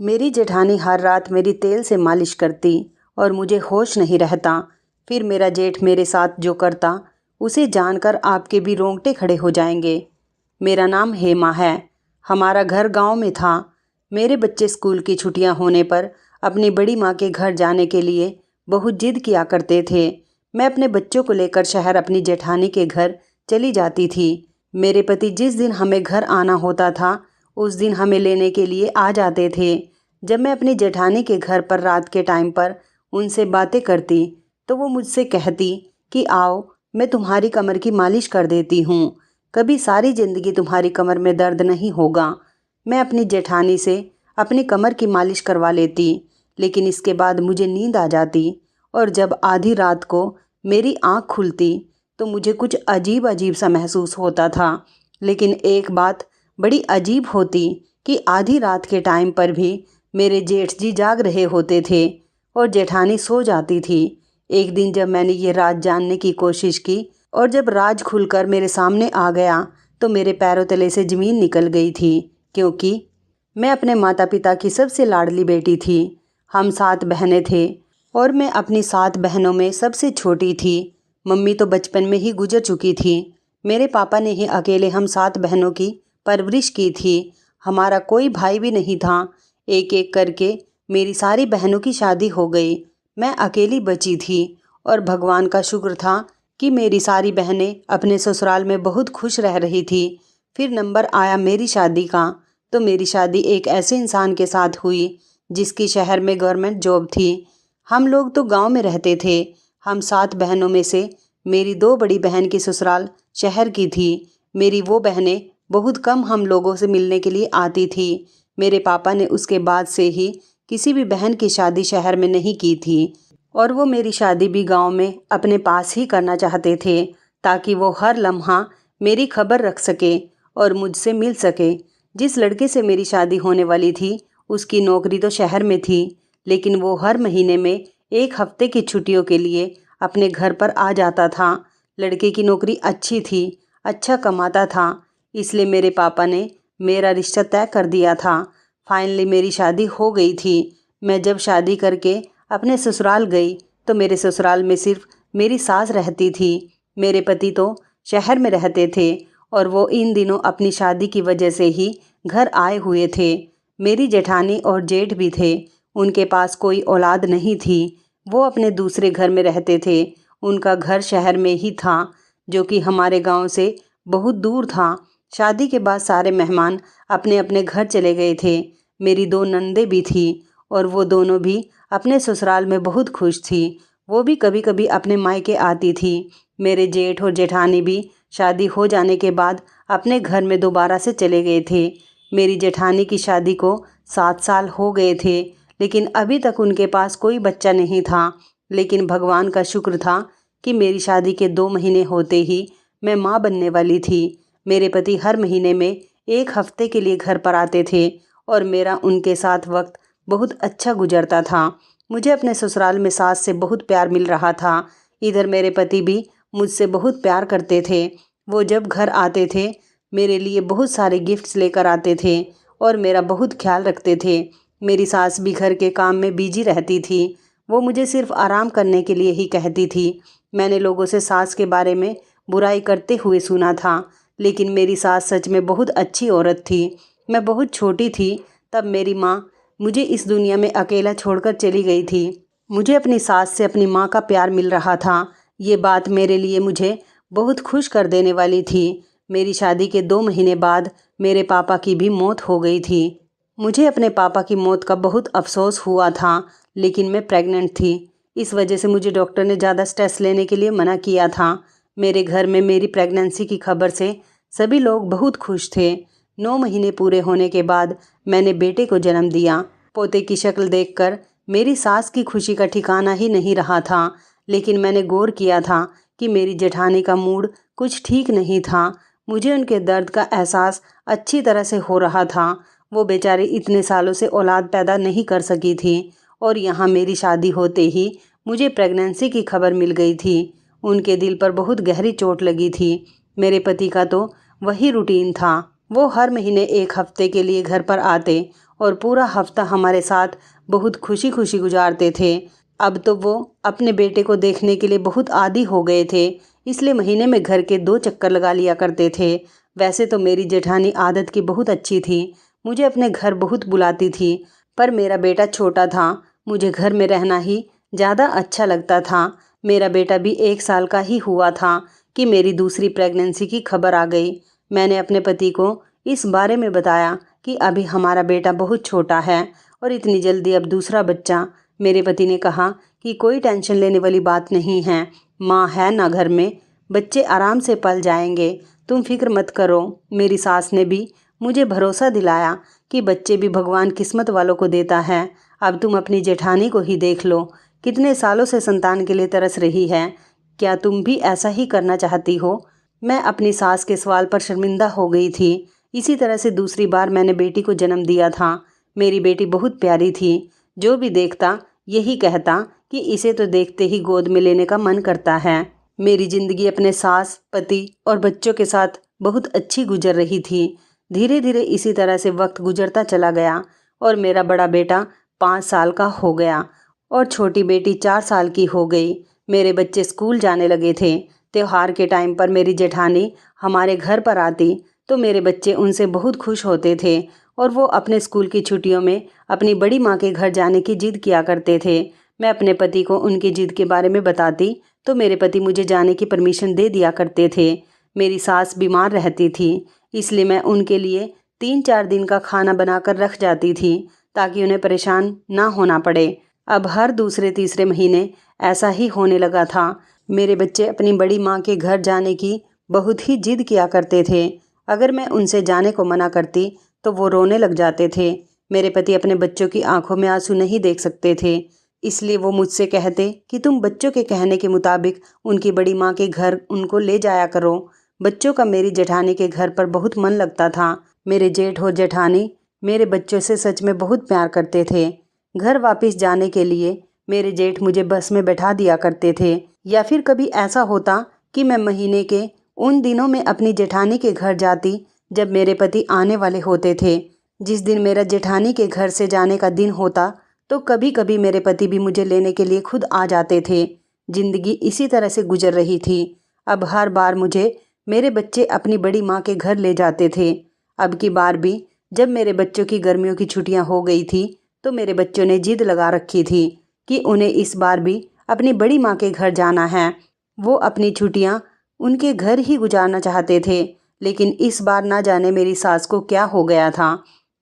मेरी जेठानी हर रात मेरी तेल से मालिश करती और मुझे होश नहीं रहता। फिर मेरा जेठ मेरे साथ जो करता उसे जानकर आपके भी रोंगटे खड़े हो जाएंगे। मेरा नाम हेमा है। हमारा घर गांव में था। मेरे बच्चे स्कूल की छुट्टियां होने पर अपनी बड़ी माँ के घर जाने के लिए बहुत जिद किया करते थे। मैं अपने बच्चों को लेकर शहर अपनी जेठानी के घर चली जाती थी। मेरे पति जिस दिन हमें घर आना होता था उस दिन हमें लेने के लिए आ जाते थे। जब मैं अपनी जेठानी के घर पर रात के टाइम पर उनसे बातें करती तो वो मुझसे कहती कि आओ, मैं तुम्हारी कमर की मालिश कर देती हूँ, कभी सारी ज़िंदगी तुम्हारी कमर में दर्द नहीं होगा। मैं अपनी जेठानी से अपनी कमर की मालिश करवा लेती, लेकिन इसके बाद मुझे नींद आ जाती और जब आधी रात को मेरी आँख खुलती तो मुझे कुछ अजीब अजीब सा महसूस होता था। लेकिन एक बात बड़ी अजीब होती कि आधी रात के टाइम पर भी मेरे जेठ जी जाग रहे होते थे और जेठानी सो जाती थी। एक दिन जब मैंने ये राज जानने की कोशिश की और जब राज खुलकर मेरे सामने आ गया तो मेरे पैरों तले से ज़मीन निकल गई थी, क्योंकि मैं अपने माता पिता की सबसे लाडली बेटी थी। हम 7 बहनें थे और मैं अपनी 7 बहनों में सबसे छोटी थी। मम्मी तो बचपन में ही गुजर चुकी थी। मेरे पापा ने ही अकेले हम 7 बहनों की परवरिश की थी। हमारा कोई भाई भी नहीं था। एक एक करके मेरी सारी बहनों की शादी हो गई। मैं अकेली बची थी और भगवान का शुक्र था कि मेरी सारी बहनें अपने ससुराल में बहुत खुश रह रही थी। फिर नंबर आया मेरी शादी का, तो मेरी शादी एक ऐसे इंसान के साथ हुई जिसकी शहर में गवर्नमेंट जॉब थी। हम लोग तो गांव में रहते थे। हम 7 बहनों में से मेरी 2 बड़ी बहन की ससुराल शहर की थी। मेरी वो बहनें बहुत कम हम लोगों से मिलने के लिए आती थी। मेरे पापा ने उसके बाद से ही किसी भी बहन की शादी शहर में नहीं की थी और वो मेरी शादी भी गांव में अपने पास ही करना चाहते थे, ताकि वो हर लम्हा मेरी खबर रख सके और मुझसे मिल सके। जिस लड़के से मेरी शादी होने वाली थी उसकी नौकरी तो शहर में थी, लेकिन वो हर महीने में 1 हफ्ते की छुट्टियों के लिए अपने घर पर आ जाता था। लड़के की नौकरी अच्छी थी, अच्छा कमाता था, इसलिए मेरे पापा ने मेरा रिश्ता तय कर दिया था। फाइनली मेरी शादी हो गई थी। मैं जब शादी करके अपने ससुराल गई तो मेरे ससुराल में सिर्फ मेरी सास रहती थी। मेरे पति तो शहर में रहते थे और वो इन दिनों अपनी शादी की वजह से ही घर आए हुए थे। मेरी जेठानी और जेठ भी थे। उनके पास कोई औलाद नहीं थी। वो अपने दूसरे घर में रहते थे। उनका घर शहर में ही था, जो कि हमारे गांव से बहुत दूर था। शादी के बाद सारे मेहमान अपने अपने घर चले गए थे। मेरी 2 नंदे भी थी और वो दोनों भी अपने ससुराल में बहुत खुश थी। वो भी कभी कभी अपने मायके आती थी। मेरे जेठ और जेठानी भी शादी हो जाने के बाद अपने घर में दोबारा से चले गए थे। मेरी जेठानी की शादी को 7 साल हो गए थे, लेकिन अभी तक उनके पास कोई बच्चा नहीं था। लेकिन भगवान का शुक्र था कि मेरी शादी के 2 महीने होते ही मैं माँ बनने वाली थी। मेरे पति हर महीने में 1 हफ्ते के लिए घर पर आते थे और मेरा उनके साथ वक्त बहुत अच्छा गुजरता था। मुझे अपने ससुराल में सास से बहुत प्यार मिल रहा था। इधर मेरे पति भी मुझसे बहुत प्यार करते थे। वो जब घर आते थे मेरे लिए बहुत सारे गिफ्ट्स लेकर आते थे और मेरा बहुत ख्याल रखते थे। मेरी सास भी घर के काम में बिजी रहती थी। वो मुझे सिर्फ आराम करने के लिए ही कहती थी। मैंने लोगों से सास के बारे में बुराई करते हुए सुना था, लेकिन मेरी सास सच में बहुत अच्छी औरत थी। मैं बहुत छोटी थी तब मेरी माँ मुझे इस दुनिया में अकेला छोड़कर चली गई थी। मुझे अपनी सास से अपनी माँ का प्यार मिल रहा था। ये बात मेरे लिए मुझे बहुत खुश कर देने वाली थी। मेरी शादी के 2 महीने बाद मेरे पापा की भी मौत हो गई थी। मुझे अपने पापा की मौत का बहुत अफसोस हुआ था, लेकिन मैं प्रेग्नेंट थी। इस वजह से मुझे डॉक्टर ने ज़्यादा स्ट्रेस लेने के लिए मना किया था। मेरे घर में मेरी प्रेगनेंसी की खबर से सभी लोग बहुत खुश थे। 9 महीने पूरे होने के बाद मैंने बेटे को जन्म दिया। पोते की शक्ल देखकर मेरी सास की खुशी का ठिकाना ही नहीं रहा था, लेकिन मैंने गौर किया था कि मेरी जेठानी का मूड कुछ ठीक नहीं था। मुझे उनके दर्द का एहसास अच्छी तरह से हो रहा था। वो बेचारी इतने सालों से औलाद पैदा नहीं कर सकी थी और यहाँ मेरी शादी होते ही मुझे प्रेगनेंसी की खबर मिल गई थी। उनके दिल पर बहुत गहरी चोट लगी थी। मेरे पति का तो वही रूटीन था। वो हर महीने 1 हफ्ते के लिए घर पर आते और पूरा हफ्ता हमारे साथ बहुत खुशी खुशी गुजारते थे। अब तो वो अपने बेटे को देखने के लिए बहुत आदी हो गए थे, इसलिए महीने में घर के 2 चक्कर लगा लिया करते थे। वैसे तो मेरी जेठानी आदत की बहुत अच्छी थी, मुझे अपने घर बहुत बुलाती थी, पर मेरा बेटा छोटा था, मुझे घर में रहना ही ज़्यादा अच्छा लगता था। मेरा बेटा भी 1 साल का ही हुआ था कि मेरी दूसरी प्रेगनेंसी की खबर आ गई। मैंने अपने पति को इस बारे में बताया कि अभी हमारा बेटा बहुत छोटा है और इतनी जल्दी अब दूसरा बच्चा। मेरे पति ने कहा कि कोई टेंशन लेने वाली बात नहीं है, माँ है ना घर में, बच्चे आराम से पल जाएंगे, तुम फिक्र मत करो। मेरी सास ने भी मुझे भरोसा दिलाया कि बच्चे भी भगवान किस्मत वालों को देता है। अब तुम अपनी जेठानी को ही देख लो, कितने सालों से संतान के लिए तरस रही है, क्या तुम भी ऐसा ही करना चाहती हो? मैं अपनी सास के सवाल पर शर्मिंदा हो गई थी। इसी तरह से दूसरी बार मैंने बेटी को जन्म दिया था। मेरी बेटी बहुत प्यारी थी, जो भी देखता यही कहता कि इसे तो देखते ही गोद में लेने का मन करता है। मेरी जिंदगी अपने सास, पति और बच्चों के साथ बहुत अच्छी गुजर रही थी। धीरे धीरे इसी तरह से वक्त गुजरता चला गया और मेरा बड़ा बेटा 5 साल का हो गया और छोटी बेटी 4 साल की हो गई। मेरे बच्चे स्कूल जाने लगे थे। त्योहार के टाइम पर मेरी जेठानी हमारे घर पर आती तो मेरे बच्चे उनसे बहुत खुश होते थे और वो अपने स्कूल की छुट्टियों में अपनी बड़ी माँ के घर जाने की जिद किया करते थे। मैं अपने पति को उनकी जिद के बारे में बताती तो मेरे पति मुझे जाने की परमिशन दे दिया करते थे। मेरी सास बीमार रहती थी, इसलिए मैं उनके लिए 3-4 दिन का खाना बनाकर रख जाती थी ताकि उन्हें परेशान ना होना पड़े। अब हर दूसरे तीसरे महीने ऐसा ही होने लगा था। मेरे बच्चे अपनी बड़ी माँ के घर जाने की बहुत ही जिद किया करते थे। अगर मैं उनसे जाने को मना करती तो वो रोने लग जाते थे। मेरे पति अपने बच्चों की आंखों में आंसू नहीं देख सकते थे, इसलिए वो मुझसे कहते कि तुम बच्चों के कहने के मुताबिक उनकी बड़ी माँ के घर उनको ले जाया करो। बच्चों का मेरी जेठानी के घर पर बहुत मन लगता था। मेरे जेठ और जेठानी मेरे बच्चों से सच में बहुत प्यार करते थे। घर वापस जाने के लिए मेरे जेठ मुझे बस में बैठा दिया करते थे, या फिर कभी ऐसा होता कि मैं महीने के उन दिनों में अपनी जेठानी के घर जाती जब मेरे पति आने वाले होते थे। जिस दिन मेरा जेठानी के घर से जाने का दिन होता तो कभी कभी मेरे पति भी मुझे लेने के लिए खुद आ जाते थे। जिंदगी इसी तरह से गुजर रही थी। अब हर बार मुझे मेरे बच्चे अपनी बड़ी माँ के घर ले जाते थे। अब की बार भी जब मेरे बच्चों की गर्मियों की छुट्टियां हो गई थी तो मेरे बच्चों ने जिद लगा रखी थी कि उन्हें इस बार भी अपनी बड़ी माँ के घर जाना है। वो अपनी छुट्टियां उनके घर ही गुजारना चाहते थे, लेकिन इस बार ना जाने मेरी सास को क्या हो गया था।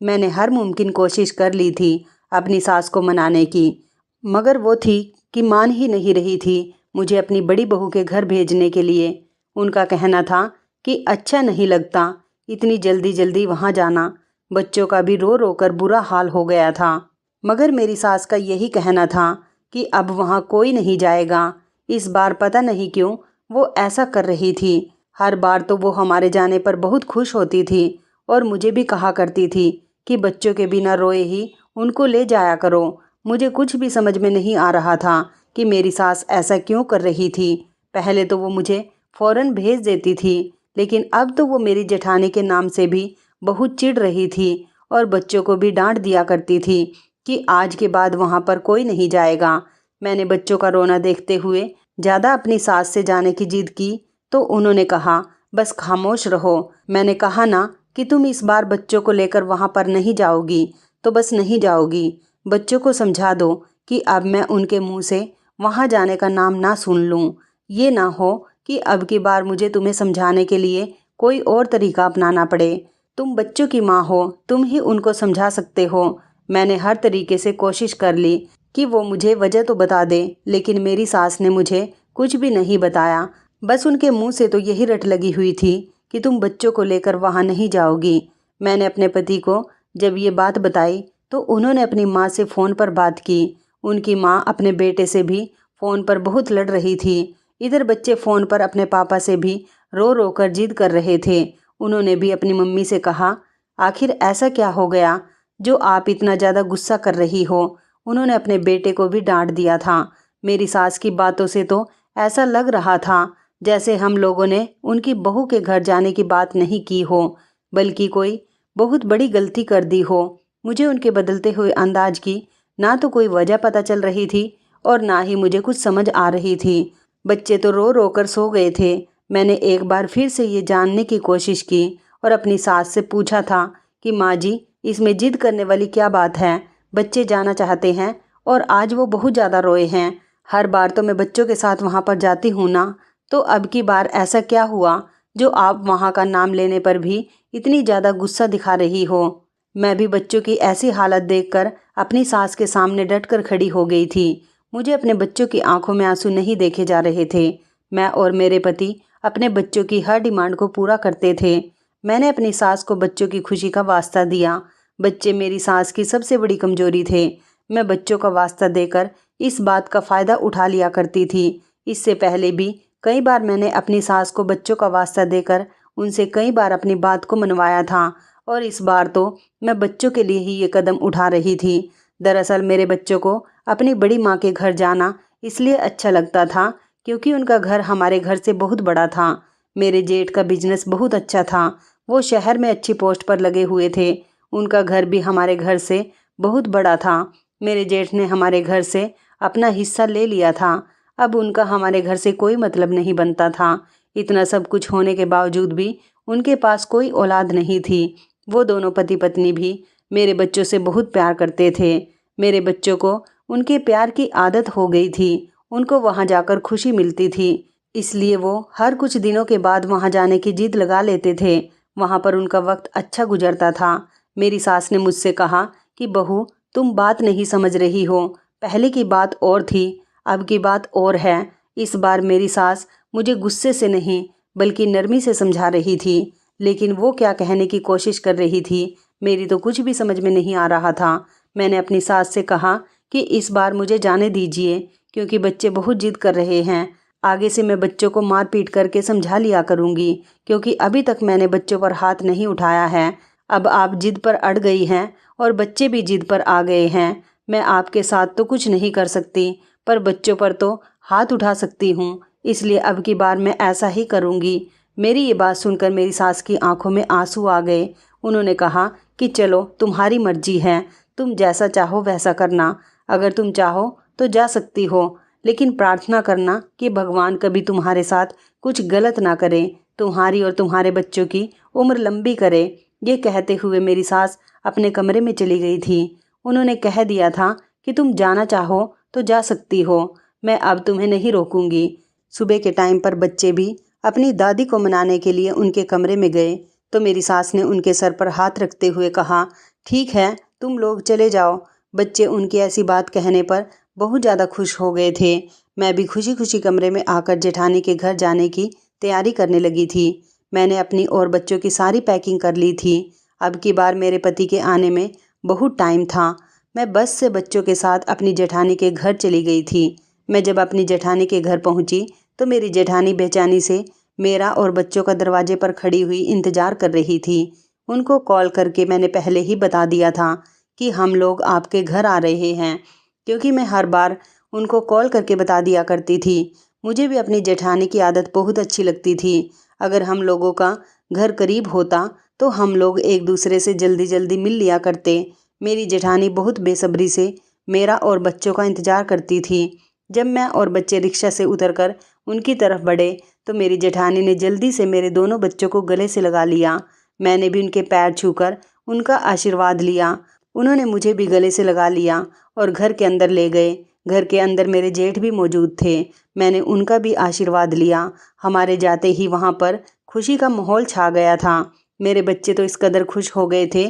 मैंने हर मुमकिन कोशिश कर ली थी अपनी सास को मनाने की, मगर वो थी कि मान ही नहीं रही थी मुझे अपनी बड़ी बहू के घर भेजने के लिए। उनका कहना था कि अच्छा नहीं लगता इतनी जल्दी जल्दी वहाँ जाना। बच्चों का भी रो रो कर बुरा हाल हो गया था, मगर मेरी सास का यही कहना था कि अब वहाँ कोई नहीं जाएगा। इस बार पता नहीं क्यों वो ऐसा कर रही थी। हर बार तो वो हमारे जाने पर बहुत खुश होती थी और मुझे भी कहा करती थी कि बच्चों के बिना रोए ही उनको ले जाया करो। मुझे कुछ भी समझ में नहीं आ रहा था कि मेरी सास ऐसा क्यों कर रही थी। पहले तो वो मुझे फ़ौरन भेज देती थी, लेकिन अब तो वो मेरी जेठानी के नाम से भी बहुत चिढ़ रही थी और बच्चों को भी डांट दिया करती थी कि आज के बाद वहाँ पर कोई नहीं जाएगा। मैंने बच्चों का रोना देखते हुए ज़्यादा अपनी सास से जाने की जिद की तो उन्होंने कहा बस खामोश रहो। मैंने कहा ना कि तुम इस बार बच्चों को लेकर वहाँ पर नहीं जाओगी तो बस नहीं जाओगी। बच्चों को समझा दो कि अब मैं उनके मुंह से वहाँ जाने का नाम ना सुन लूँ। ये ना हो कि अब की बार मुझे तुम्हें समझाने के लिए कोई और तरीका अपनाना पड़े। तुम बच्चों की माँ हो, तुम ही उनको समझा सकते हो। मैंने हर तरीके से कोशिश कर ली कि वो मुझे वजह तो बता दे, लेकिन मेरी सास ने मुझे कुछ भी नहीं बताया। बस उनके मुंह से तो यही रट लगी हुई थी कि तुम बच्चों को लेकर वहाँ नहीं जाओगी। मैंने अपने पति को जब ये बात बताई तो उन्होंने अपनी माँ से फ़ोन पर बात की। उनकी माँ अपने बेटे से भी फ़ोन पर बहुत लड़ रही थी। इधर बच्चे फ़ोन पर अपने पापा से भी रो रो कर जिद कर रहे थे। उन्होंने भी अपनी मम्मी से कहा आखिर ऐसा क्या हो गया जो आप इतना ज़्यादा गुस्सा कर रही हो। उन्होंने अपने बेटे को भी डांट दिया था। मेरी सास की बातों से तो ऐसा लग रहा था जैसे हम लोगों ने उनकी बहू के घर जाने की बात नहीं की हो, बल्कि कोई बहुत बड़ी गलती कर दी हो। मुझे उनके बदलते हुए अंदाज की ना तो कोई वजह पता चल रही थी और ना ही मुझे कुछ समझ आ रही थी। बच्चे तो रो रो कर सो गए थे। मैंने एक बार फिर से ये जानने की कोशिश की और अपनी सास से पूछा था कि माँ जी, इसमें जिद करने वाली क्या बात है? बच्चे जाना चाहते हैं और आज वो बहुत ज़्यादा रोए हैं। हर बार तो मैं बच्चों के साथ वहाँ पर जाती हूँ ना, तो अब की बार ऐसा क्या हुआ जो आप वहाँ का नाम लेने पर भी इतनी ज़्यादा गुस्सा दिखा रही हो? मैं भी बच्चों की ऐसी हालत देखकर अपनी सास के सामने डटकर खड़ी हो गई थी। मुझे अपने बच्चों की आंखों में आंसू नहीं देखे जा रहे थे। मैं और मेरे पति अपने बच्चों की हर डिमांड को पूरा करते थे। मैंने अपनी सास को बच्चों की खुशी का वास्ता दिया। बच्चे मेरी सास की सबसे बड़ी कमजोरी थे। मैं बच्चों का वास्ता देकर इस बात का फ़ायदा उठा लिया करती थी। इससे पहले भी कई बार मैंने अपनी सास को बच्चों का वास्ता देकर उनसे कई बार अपनी बात को मनवाया था और इस बार तो मैं बच्चों के लिए ही ये कदम उठा रही थी। दरअसल मेरे बच्चों को अपनी बड़ी माँ के घर जाना इसलिए अच्छा लगता था क्योंकि उनका घर हमारे घर से बहुत बड़ा था। मेरे जेठ का बिजनेस बहुत अच्छा था। वो शहर में अच्छी पोस्ट पर लगे हुए थे। उनका घर भी हमारे घर से बहुत बड़ा था। मेरे जेठ ने हमारे घर से अपना हिस्सा ले लिया था। अब उनका हमारे घर से कोई मतलब नहीं बनता था। इतना सब कुछ होने के बावजूद भी उनके पास कोई औलाद नहीं थी। वो दोनों पति पत्नी भी मेरे बच्चों से बहुत प्यार करते थे। मेरे बच्चों को उनके प्यार की आदत हो गई थी। उनको वहाँ जाकर खुशी मिलती थी, इसलिए वो हर कुछ दिनों के बाद वहाँ जाने की जिद लगा लेते थे। वहाँ पर उनका वक्त अच्छा गुजरता था। मेरी सास ने मुझसे कहा कि बहू, तुम बात नहीं समझ रही हो। पहले की बात और थी, अब की बात और है। इस बार मेरी सास मुझे गुस्से से नहीं बल्कि नरमी से समझा रही थी, लेकिन वो क्या कहने की कोशिश कर रही थी मेरी तो कुछ भी समझ में नहीं आ रहा था। मैंने अपनी सास से कहा कि इस बार मुझे जाने दीजिए क्योंकि बच्चे बहुत जिद कर रहे हैं। आगे से मैं बच्चों को मार पीट करके समझा लिया करूँगी क्योंकि अभी तक मैंने बच्चों पर हाथ नहीं उठाया है। अब आप जिद पर अड़ गई हैं और बच्चे भी जिद पर आ गए हैं। मैं आपके साथ तो कुछ नहीं कर सकती, पर बच्चों पर तो हाथ उठा सकती हूँ, इसलिए अब की बार मैं ऐसा ही करूँगी। मेरी ये बात सुनकर मेरी सास की आंखों में आंसू आ गए। उन्होंने कहा कि चलो, तुम्हारी मर्जी है, तुम जैसा चाहो वैसा करना। अगर तुम चाहो तो जा सकती हो, लेकिन प्रार्थना करना कि भगवान कभी तुम्हारे साथ कुछ गलत ना करे, तुम्हारी और तुम्हारे बच्चों की उम्र लंबी करे। ये कहते हुए मेरी सास अपने कमरे में चली गई थी। उन्होंने कह दिया था कि तुम जाना चाहो तो जा सकती हो, मैं अब तुम्हें नहीं रोकूंगी। सुबह के टाइम पर बच्चे भी अपनी दादी को मनाने के लिए उनके कमरे में गए तो मेरी सास ने उनके सर पर हाथ रखते हुए कहा, ठीक है, तुम लोग चले जाओ। बच्चे उनकी ऐसी बात कहने पर बहुत ज़्यादा खुश हो गए थे। मैं भी खुशी खुशी कमरे में आकर जेठानी के घर जाने की तैयारी करने लगी थी। मैंने अपनी और बच्चों की सारी पैकिंग कर ली थी। अब की बार मेरे पति के आने में बहुत टाइम था। मैं बस से बच्चों के साथ अपनी जेठानी के घर चली गई थी। मैं जब अपनी जेठानी के घर पहुंची तो मेरी जेठानी बेचैनी से मेरा और बच्चों का दरवाजे पर खड़ी हुई इंतजार कर रही थी। उनको कॉल करके मैंने पहले ही बता दिया था कि हम लोग आपके घर आ रहे हैं, क्योंकि मैं हर बार उनको कॉल करके बता दिया करती थी। मुझे भी अपनी जेठानी की आदत बहुत अच्छी लगती थी। अगर हम लोगों का घर करीब होता तो हम लोग एक दूसरे से जल्दी जल्दी मिल लिया करते। मेरी जेठानी बहुत बेसब्री से मेरा और बच्चों का इंतज़ार करती थी। जब मैं और बच्चे रिक्शा से उतरकर उनकी तरफ बढ़े तो मेरी जेठानी ने जल्दी से मेरे दोनों बच्चों को गले से लगा लिया। मैंने भी उनके पैर छूकर उनका आशीर्वाद लिया। उन्होंने मुझे भी गले से लगा लिया और घर के अंदर ले गए। घर के अंदर मेरे जेठ भी मौजूद थे। मैंने उनका भी आशीर्वाद लिया। हमारे जाते ही वहाँ पर खुशी का माहौल छा गया था। मेरे बच्चे तो इस कदर खुश हो गए थे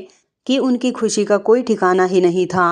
कि उनकी खुशी का कोई ठिकाना ही नहीं था।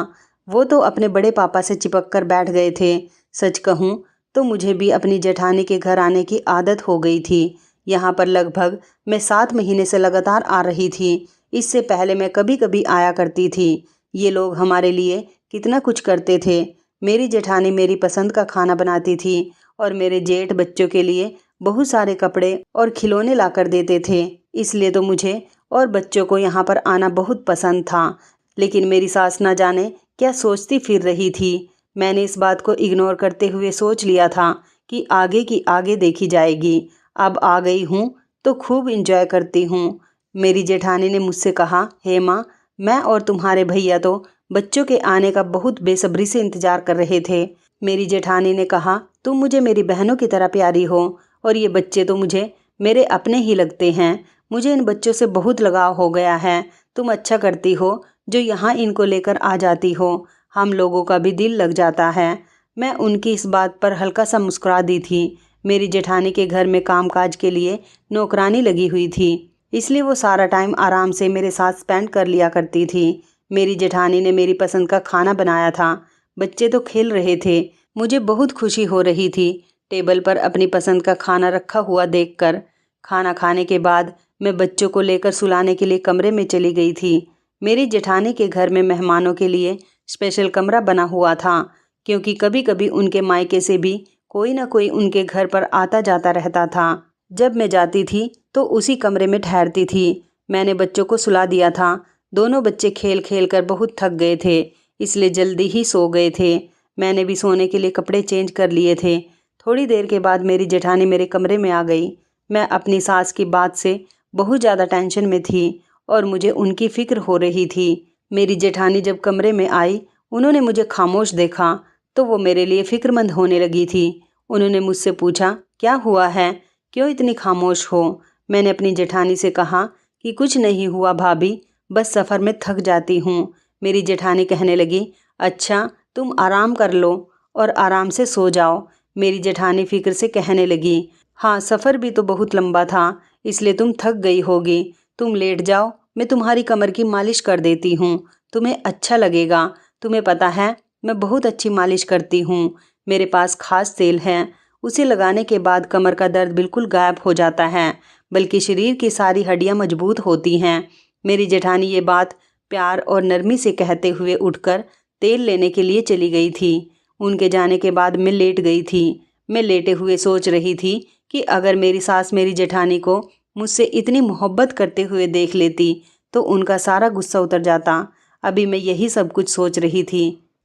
वो तो अपने बड़े पापा से चिपक कर बैठ गए थे। सच कहूँ तो मुझे भी अपनी जेठानी के घर आने की आदत हो गई थी। यहाँ पर लगभग मैं 7 महीने से लगातार आ रही थी। इससे पहले मैं कभी कभी आया करती थी। ये लोग हमारे लिए कितना कुछ करते थे। मेरी जेठानी मेरी पसंद का खाना बनाती थी और मेरे जेठ बच्चों के लिए बहुत सारे कपड़े और खिलौने ला कर देते थे। इसलिए तो मुझे और बच्चों को यहाँ पर आना बहुत पसंद था। लेकिन मेरी सास ना जाने क्या सोचती फिर रही थी। मैंने इस बात को इग्नोर करते हुए सोच लिया था कि आगे की आगे देखी जाएगी। अब आ गई हूँ तो खूब इंजॉय करती हूँ। मेरी जेठानी ने मुझसे कहा, हेमा, मैं और तुम्हारे भैया तो बच्चों के आने का बहुत बेसब्री से इंतजार कर रहे थे। मेरी जेठानी ने कहा, तुम मुझे मेरी बहनों की तरह प्यारी हो और ये बच्चे तो मुझे मेरे अपने ही लगते हैं। मुझे इन बच्चों से बहुत लगाव हो गया है। तुम अच्छा करती हो जो यहाँ इनको लेकर आ जाती हो। हम लोगों का भी दिल लग जाता है। मैं उनकी इस बात पर हल्का सा मुस्कुरा दी थी। मेरी जेठानी के घर में कामकाज के लिए नौकरानी लगी हुई थी, इसलिए वो सारा टाइम आराम से मेरे साथ स्पेंड कर लिया करती थी। मेरी जेठानी ने मेरी पसंद का खाना बनाया था। बच्चे तो खेल रहे थे। मुझे बहुत खुशी हो रही थी टेबल पर अपनी पसंद का खाना रखा हुआ देखकर। खाना खाने के बाद मैं बच्चों को लेकर सुलाने के लिए कमरे में चली गई थी। मेरी जेठानी के घर में मेहमानों के लिए स्पेशल कमरा बना हुआ था, क्योंकि कभी कभी उनके मायके से भी कोई ना कोई उनके घर पर आता जाता रहता था। जब मैं जाती थी तो उसी कमरे में ठहरती थी। मैंने बच्चों को सुला दिया था। दोनों बच्चे खेल खेल कर बहुत थक गए थे, इसलिए जल्दी ही सो गए थे। मैंने भी सोने के लिए कपड़े चेंज कर लिए थे। थोड़ी देर के बाद मेरी जेठानी मेरे कमरे में आ गई। मैं अपनी सास की बात से बहुत ज़्यादा टेंशन में थी और मुझे उनकी फ़िक्र हो रही थी। मेरी जेठानी जब कमरे में आई, उन्होंने मुझे खामोश देखा तो वो मेरे लिए फ़िक्रमंद होने लगी थी। उन्होंने मुझसे पूछा, क्या हुआ है, क्यों इतनी खामोश हो? मैंने अपनी जेठानी से कहा कि कुछ नहीं हुआ भाभी, बस सफ़र में थक जाती हूँ। मेरी जेठानी कहने लगी, अच्छा तुम आराम कर लो और आराम से सो जाओ। मेरी जेठानी फ़िक्र से कहने लगी, हाँ सफ़र भी तो बहुत लंबा था, इसलिए तुम थक गई होगी। तुम लेट जाओ, मैं तुम्हारी कमर की मालिश कर देती हूँ, तुम्हें अच्छा लगेगा। तुम्हें पता है मैं बहुत अच्छी मालिश करती हूँ। मेरे पास खास तेल है, उसे लगाने के बाद कमर का दर्द बिल्कुल गायब हो जाता है, बल्कि शरीर की सारी हड्डियाँ मजबूत होती हैं। मेरी जेठानी ये बात प्यार और नरमी से कहते हुए उठकर तेल लेने के लिए चली गई थी। उनके जाने के बाद मैं लेट गई थी। मैं लेटे हुए सोच रही थी कि अगर मेरी सास मेरी जेठानी को मुझसे इतनी मोहब्बत करते हुए देख लेती तो उनका सारा गुस्सा उतर जाता। अभी मैं यही सब कुछ सोच रही थी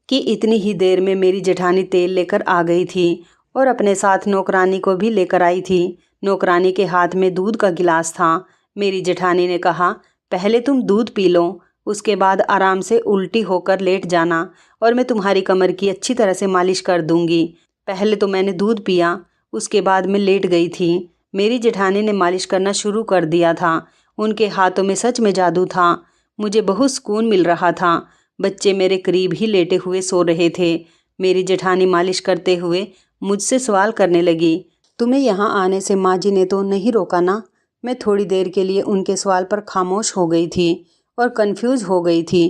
कि इतनी ही देर में मेरी जेठानी तेल लेकर आ गई थी और अपने साथ नौकरानी को भी लेकर आई थी। नौकरानी के हाथ में दूध का गिलास था। मेरी जेठानी ने कहा, पहले तुम दूध पी लो, उसके बाद आराम से उल्टी होकर लेट जाना और मैं तुम्हारी कमर की अच्छी तरह से मालिश कर दूंगी। पहले तो मैंने दूध पिया, उसके बाद मैं लेट गई थी। मेरी जेठानी ने मालिश करना शुरू कर दिया था। उनके हाथों में सच में जादू था। मुझे बहुत सुकून मिल रहा था। बच्चे मेरे करीब ही लेटे हुए सो रहे थे। मेरी जेठानी मालिश करते हुए मुझसे सवाल करने लगी, तुम्हें यहाँ आने से माँ जी ने तो नहीं रोका ना? मैं थोड़ी देर के लिए उनके सवाल पर खामोश हो गई थी और कंफ्यूज हो गई थी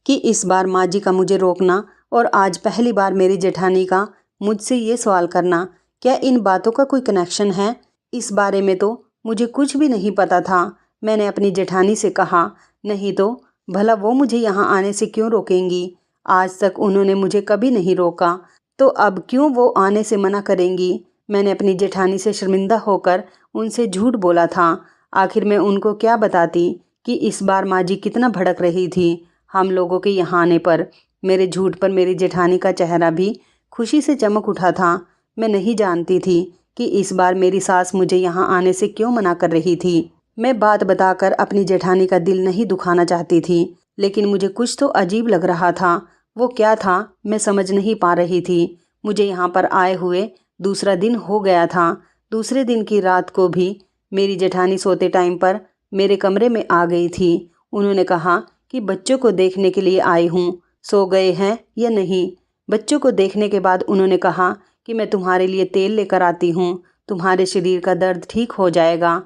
कि इस बार माँ जी का मुझे रोकना और आज पहली बार मेरी जेठानी का मुझसे ये सवाल करना, क्या इन बातों का कोई कनेक्शन है? इस बारे में तो मुझे कुछ भी नहीं पता था। मैंने अपनी जेठानी से कहा, नहीं तो भला वो मुझे यहाँ आने से क्यों रोकेंगी? आज तक उन्होंने मुझे कभी नहीं रोका, तो अब क्यों वो आने से मना करेंगी? मैंने अपनी जेठानी से शर्मिंदा होकर उनसे झूठ बोला था। आखिर मैं उनको क्या बताती कि इस बार माँ जी कितना भड़क रही थी हम लोगों के यहाँ आने पर। मेरे झूठ पर मेरी जेठानी का चेहरा भी खुशी से चमक उठा था। मैं नहीं जानती थी कि इस बार मेरी सास मुझे यहाँ आने से क्यों मना कर रही थी। मैं बात बताकर अपनी जेठानी का दिल नहीं दुखाना चाहती थी, लेकिन मुझे कुछ तो अजीब लग रहा था। वो क्या था मैं समझ नहीं पा रही थी। मुझे यहाँ पर आए हुए दूसरा दिन हो गया था। दूसरे दिन की रात को भी मेरी जेठानी सोते टाइम पर मेरे कमरे में आ गई थी। उन्होंने कहा कि बच्चों को देखने के लिए आई हूँ, सो गए हैं या नहीं। बच्चों को देखने के बाद उन्होंने कहा कि मैं तुम्हारे लिए तेल लेकर आती हूँ, तुम्हारे शरीर का दर्द ठीक हो जाएगा।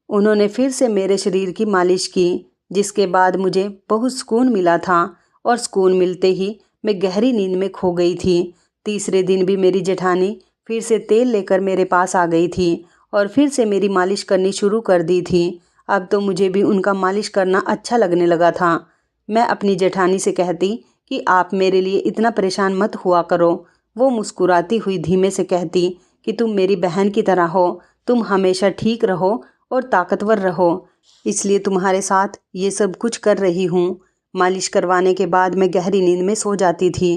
उन्होंने फिर से मेरे शरीर की मालिश की, जिसके बाद मुझे बहुत सुकून मिला था और सुकून मिलते ही मैं गहरी नींद में खो गई थी। तीसरे दिन भी मेरी जेठानी फिर से तेल लेकर मेरे पास आ गई थी और फिर से मेरी मालिश करनी शुरू कर दी थी। अब तो मुझे भी उनका मालिश करना अच्छा लगने लगा था। मैं अपनी जेठानी से कहती कि आप मेरे लिए इतना परेशान मत हुआ करो। वो मुस्कुराती हुई धीमे से कहती कि तुम मेरी बहन की तरह हो, तुम हमेशा ठीक रहो और ताकतवर रहो, इसलिए तुम्हारे साथ ये सब कुछ कर रही हूँ। मालिश करवाने के बाद मैं गहरी नींद में सो जाती थी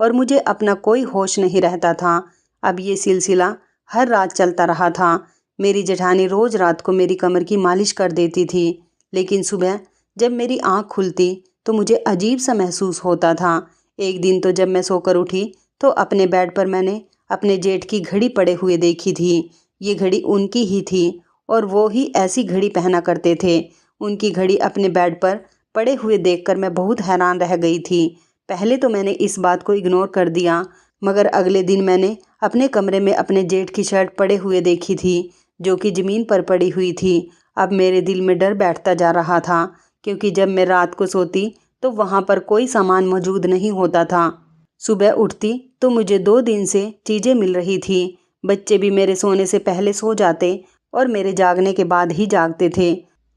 और मुझे अपना कोई होश नहीं रहता था। अब ये सिलसिला हर रात चलता रहा था। मेरी जेठानी रोज़ रात को मेरी कमर की मालिश कर देती थी, लेकिन सुबह जब मेरी आँख खुलती तो मुझे अजीब सा महसूस होता था। एक दिन तो जब मैं सोकर उठी तो अपने बेड पर मैंने अपने जेठ की घड़ी पड़े हुए देखी थी। ये घड़ी उनकी ही थी और वो ही ऐसी घड़ी पहना करते थे। उनकी घड़ी अपने बेड पर पड़े हुए देखकर मैं बहुत हैरान रह गई थी। पहले तो मैंने इस बात को इग्नोर कर दिया, मगर अगले दिन मैंने अपने कमरे में अपने जेठ की शर्ट पड़े हुए देखी थी, जो कि ज़मीन पर पड़ी हुई थी। अब मेरे दिल में डर बैठता जा रहा था, क्योंकि जब मैं रात को सोती तो वहाँ पर कोई सामान मौजूद नहीं होता था। सुबह उठती तो मुझे 2 दिन से चीज़ें मिल रही थी। बच्चे भी मेरे सोने से पहले सो जाते और मेरे जागने के बाद ही जागते थे।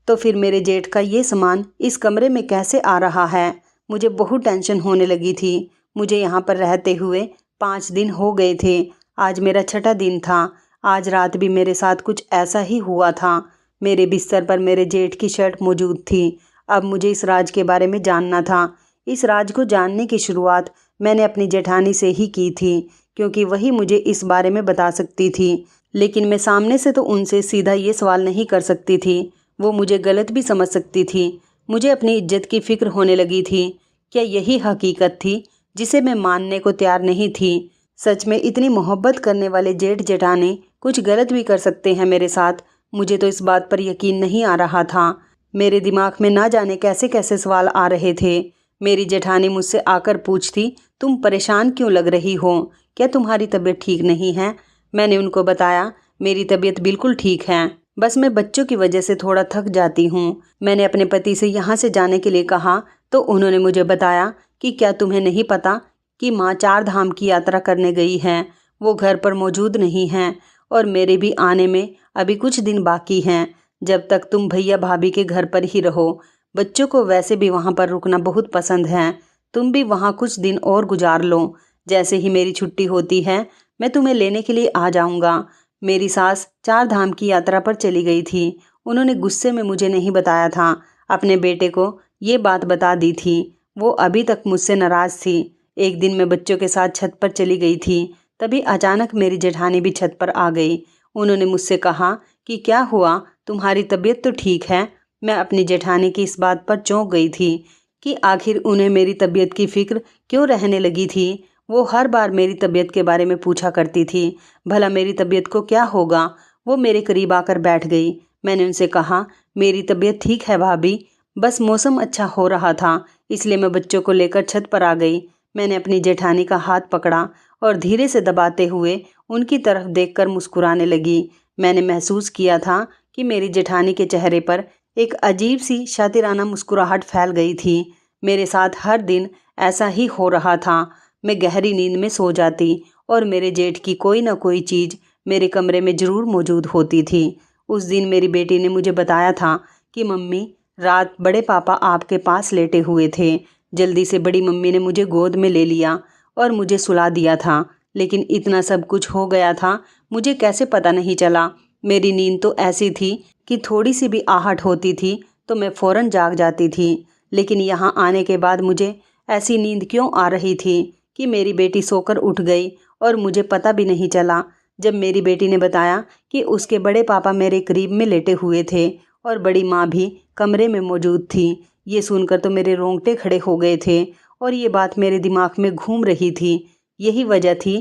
तो फिर मेरे जेठ का ये सामान इस कमरे में कैसे आ रहा है? मुझे बहुत टेंशन होने लगी थी। मुझे यहाँ पर रहते हुए 5 दिन हो गए थे। आज मेरा छठा दिन था। आज रात भी मेरे साथ कुछ ऐसा ही हुआ था। मेरे बिस्तर पर मेरे जेठ की शर्ट मौजूद थी। अब मुझे इस राज के बारे में जानना था। इस राज को जानने की शुरुआत मैंने अपनी जेठानी से ही की थी, क्योंकि वही मुझे इस बारे में बता सकती थी। लेकिन मैं सामने से तो उनसे सीधा ये सवाल नहीं कर सकती थी। वो मुझे गलत भी समझ सकती थी। मुझे अपनी इज्जत की फिक्र होने लगी थी। क्या यही हकीकत थी जिसे मैं मानने को तैयार नहीं थी? सच में इतनी मोहब्बत करने वाले जेठ जेठानी कुछ गलत भी कर सकते हैं मेरे साथ? मुझे तो इस बात पर यकीन नहीं आ रहा था। मेरे दिमाग में ना जाने कैसे कैसे सवाल आ रहे थे। मेरी जेठानी मुझसे आकर पूछती, तुम परेशान क्यों लग रही हो? क्या तुम्हारी तबीयत ठीक नहीं है? मैंने उनको बताया, मेरी तबीयत बिल्कुल ठीक है, बस मैं बच्चों की वजह से थोड़ा थक जाती हूँ। मैंने अपने पति से यहाँ से जाने के लिए कहा तो उन्होंने मुझे बताया कि क्या तुम्हें नहीं पता कि माँ 4 धाम की यात्रा करने गई हैं। वो घर पर मौजूद नहीं हैं और मेरे भी आने में अभी कुछ दिन बाकी हैं। जब तक तुम भैया भाभी के घर पर ही रहो। बच्चों को वैसे भी वहाँ पर रुकना बहुत पसंद है। तुम भी वहाँ कुछ दिन और गुजार लो। जैसे ही मेरी छुट्टी होती है मैं तुम्हें लेने के लिए आ जाऊँगा। मेरी सास 4 धाम की यात्रा पर चली गई थी। उन्होंने गुस्से में मुझे नहीं बताया था। अपने बेटे को ये बात बता दी थी। वो अभी तक मुझसे नाराज़ थी। एक दिन मैं बच्चों के साथ छत पर चली गई थी। तभी अचानक मेरी जेठानी भी छत पर आ गई। उन्होंने मुझसे कहा कि क्या हुआ, तुम्हारी तबीयत तो ठीक है? मैं अपनी जेठानी की इस बात पर चौंक गई थी कि आखिर उन्हें मेरी तबीयत की फ़िक्र क्यों रहने लगी थी। वो हर बार मेरी तबीयत के बारे में पूछा करती थी। भला मेरी तबीयत को क्या होगा? वो मेरे करीब आकर बैठ गई। मैंने उनसे कहा, मेरी तबीयत ठीक है भाभी, बस मौसम अच्छा हो रहा था इसलिए मैं बच्चों को लेकर छत पर आ गई। मैंने अपनी जेठानी का हाथ पकड़ा और धीरे से दबाते हुए उनकी तरफ देखकर मुस्कुराने लगी। मैंने महसूस किया था कि मेरी जेठानी के चेहरे पर एक अजीब सी शातिराना मुस्कुराहट फैल गई थी। मेरे साथ हर दिन ऐसा ही हो रहा था। मैं गहरी नींद में सो जाती और मेरे जेठ की कोई ना कोई चीज़ मेरे कमरे में ज़रूर मौजूद होती थी। उस दिन मेरी बेटी ने मुझे बताया था कि मम्मी, रात बड़े पापा आपके पास लेटे हुए थे। जल्दी से बड़ी मम्मी ने मुझे गोद में ले लिया और मुझे सुला दिया था। लेकिन इतना सब कुछ हो गया था, मुझे कैसे पता नहीं चला। मेरी नींद तो ऐसी थी कि थोड़ी सी भी आहट होती थी तो मैं फ़ौरन जाग जाती थी। लेकिन यहाँ आने के बाद मुझे ऐसी नींद क्यों आ रही थी कि मेरी बेटी सोकर उठ गई और मुझे पता भी नहीं चला। जब मेरी बेटी ने बताया कि उसके बड़े पापा मेरे करीब में लेटे हुए थे और बड़ी माँ भी कमरे में मौजूद थी, ये सुनकर तो मेरे रोंगटे खड़े हो गए थे और ये बात मेरे दिमाग में घूम रही थी। यही वजह थी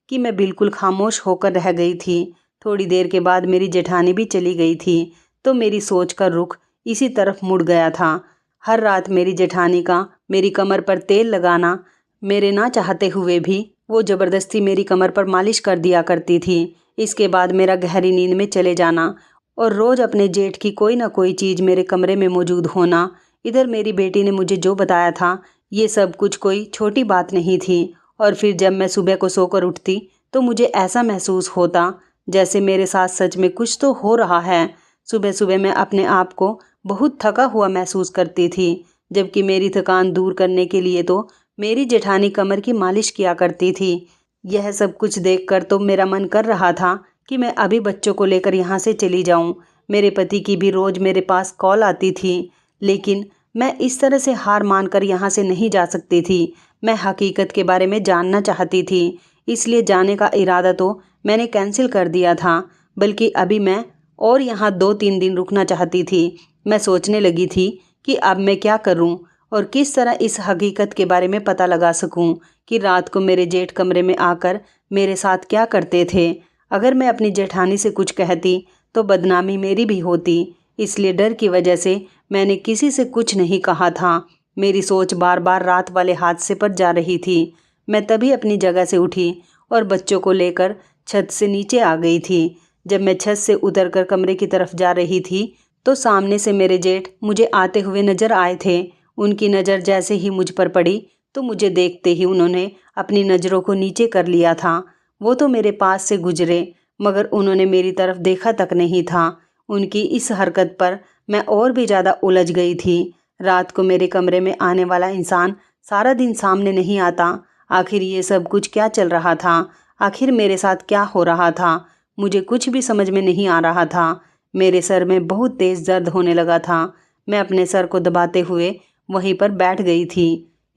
कि मैं बिल्कुल खामोश होकर रह गई थी। थोड़ी देर के बाद मेरी जेठानी भी चली गई थी तो मेरी सोच का रुख इसी तरफ मुड़ गया था। हर रात मेरी जेठानी का मेरी कमर पर तेल लगाना, मेरे ना चाहते हुए भी वो ज़बरदस्ती मेरी कमर पर मालिश कर दिया करती थी। इसके बाद मेरा गहरी नींद में चले जाना और रोज़ अपने जेठ की कोई ना कोई चीज़ मेरे कमरे में मौजूद होना। इधर मेरी बेटी ने मुझे जो बताया था ये सब कुछ कोई छोटी बात नहीं थी। और फिर जब मैं सुबह को सोकर उठती तो मुझे ऐसा महसूस होता जैसे मेरे साथ सच में कुछ तो हो रहा है। सुबह सुबह मैं अपने आप को बहुत थका हुआ महसूस करती थी, जबकि मेरी थकान दूर करने के लिए तो मेरी जेठानी कमर की मालिश किया करती थी। यह सब कुछ देखकर तो मेरा मन कर रहा था कि मैं अभी बच्चों को लेकर यहाँ से चली जाऊँ। मेरे पति की भी रोज़ मेरे पास कॉल आती थी, लेकिन मैं इस तरह से हार मानकर यहाँ से नहीं जा सकती थी। मैं हकीकत के बारे में जानना चाहती थी, इसलिए जाने का इरादा तो मैंने कैंसिल कर दिया था। बल्कि अभी मैं और यहाँ 2-3 दिन रुकना चाहती थी। मैं सोचने लगी थी कि अब मैं क्या करूँ और किस तरह इस हकीकत के बारे में पता लगा सकूं कि रात को मेरे जेठ कमरे में आकर मेरे साथ क्या करते थे। अगर मैं अपनी जेठानी से कुछ कहती तो बदनामी मेरी भी होती, इसलिए डर की वजह से मैंने किसी से कुछ नहीं कहा था। मेरी सोच बार बार रात वाले हादसे पर जा रही थी। मैं तभी अपनी जगह से उठी और बच्चों को लेकर छत से नीचे आ गई थी। जब मैं छत से उतरकर कमरे की तरफ जा रही थी तो सामने से मेरे जेठ मुझे आते हुए नजर आए थे। उनकी नज़र जैसे ही मुझ पर पड़ी तो मुझे देखते ही उन्होंने अपनी नज़रों को नीचे कर लिया था। वो तो मेरे पास से गुजरे मगर उन्होंने मेरी तरफ देखा तक नहीं था। उनकी इस हरकत पर मैं और भी ज़्यादा उलझ गई थी। रात को मेरे कमरे में आने वाला इंसान सारा दिन सामने नहीं आता। आखिर ये सब कुछ क्या चल रहा था? आखिर मेरे साथ क्या हो रहा था? मुझे कुछ भी समझ में नहीं आ रहा था। मेरे सर में बहुत तेज़ दर्द होने लगा था। मैं अपने सर को दबाते हुए वहीं पर बैठ गई थी।